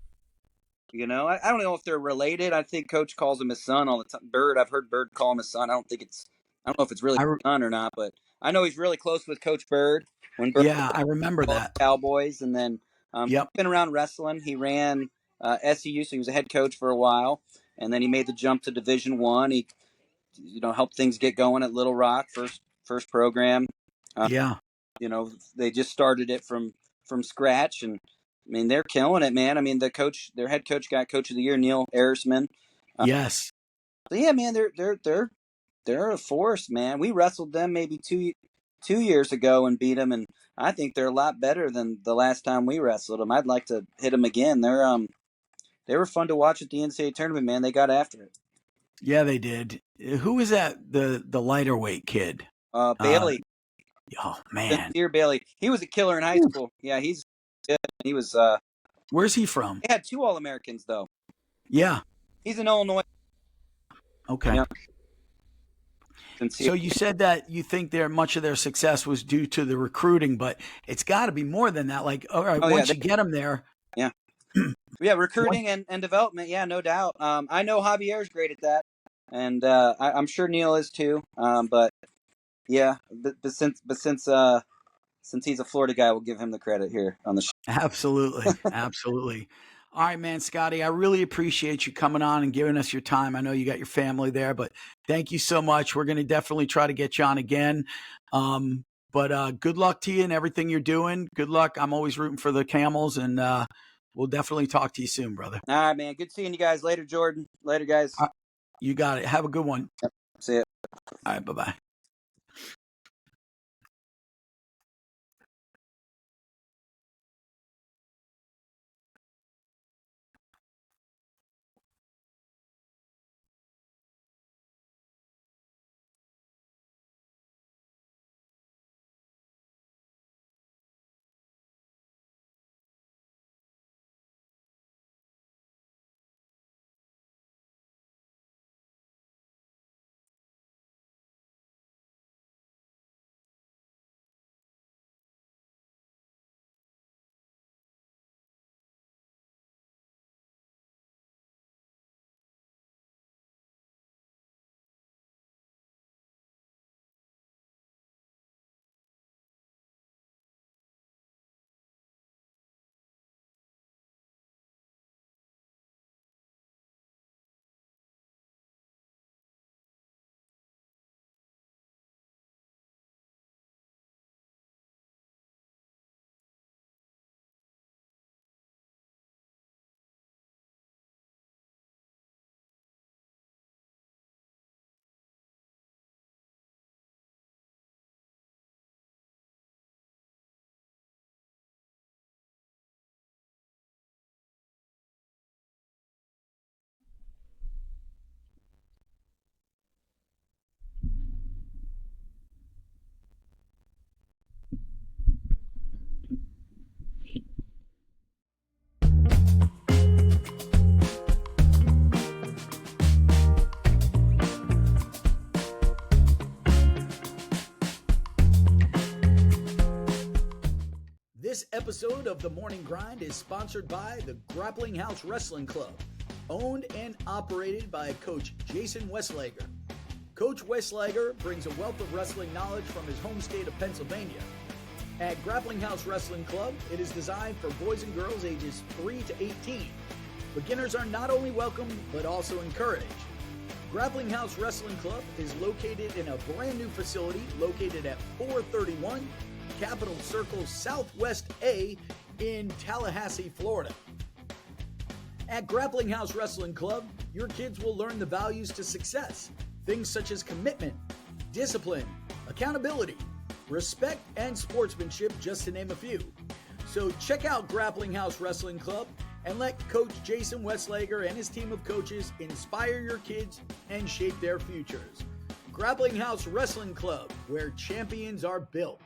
I don't know if they're related. I think Coach calls him his son all the time. Bird, I've heard Bird call him his son. I don't know if it's really his son or not, but I know he's really close with Coach Bird. When Bird I remember that. Cowboys, and then he's been around wrestling. He ran SEU, so he was a head coach for a while, and then he made the jump to Division I. He, helped things get going at Little Rock, first program. They just started it from scratch, and I mean they're killing it, man. I mean their head coach got Coach of the Year, Neil Arisman. Yes. So yeah, man, they're a force, man. We wrestled them maybe two years ago and beat them, and I think they're a lot better than the last time we wrestled them. I'd like to hit them again. They were fun to watch at the NCAA tournament, man. They got after it. Yeah, they did. Who was that? The lighter weight kid? Bailey. Oh man, Dear Bailey. He was a killer in high school. Yeah, he's good. He was. Where's he from? They had 2 All-Americans though. Yeah. He's in Illinois. Okay. Yeah. So you said that you think much of their success was due to the recruiting, but it's got to be more than that. Like, all right, once you get them there. Yeah. Yeah, recruiting and development. Yeah, no doubt. I know Javier's great at that, and I'm sure Neil is too. But yeah, but since he's a Florida guy, we'll give him the credit here on the show. Absolutely, absolutely. All right, man, Scotti, I really appreciate you coming on and giving us your time. I know you got your family there, but thank you so much. We're going to definitely try to get you on again. But good luck to you and everything you're doing. Good luck. I'm always rooting for the Camels, and we'll definitely talk to you soon, brother. All right, man. Good seeing you guys. Later, Jordan. Later, guys. You got it. Have a good one. Yep. See ya. All right, bye-bye. This episode of The Morning Grind is sponsored by the Grappling House Wrestling Club, owned and operated by Coach Jason Westlager. Coach Westlager brings a wealth of wrestling knowledge from his home state of Pennsylvania. At Grappling House Wrestling Club, it is designed for boys and girls ages 3 to 18. Beginners are not only welcome, but also encouraged. Grappling House Wrestling Club is located in a brand new facility located at 431 Capitol Circle Southwest A in Tallahassee, Florida. At Grappling House Wrestling Club, your kids will learn the values to success, things such as commitment, discipline, accountability, respect, and sportsmanship, just to name a few. So check out Grappling House Wrestling Club and let Coach Jason Westlager and his team of coaches inspire your kids and shape their futures. Grappling House Wrestling Club, where champions are built.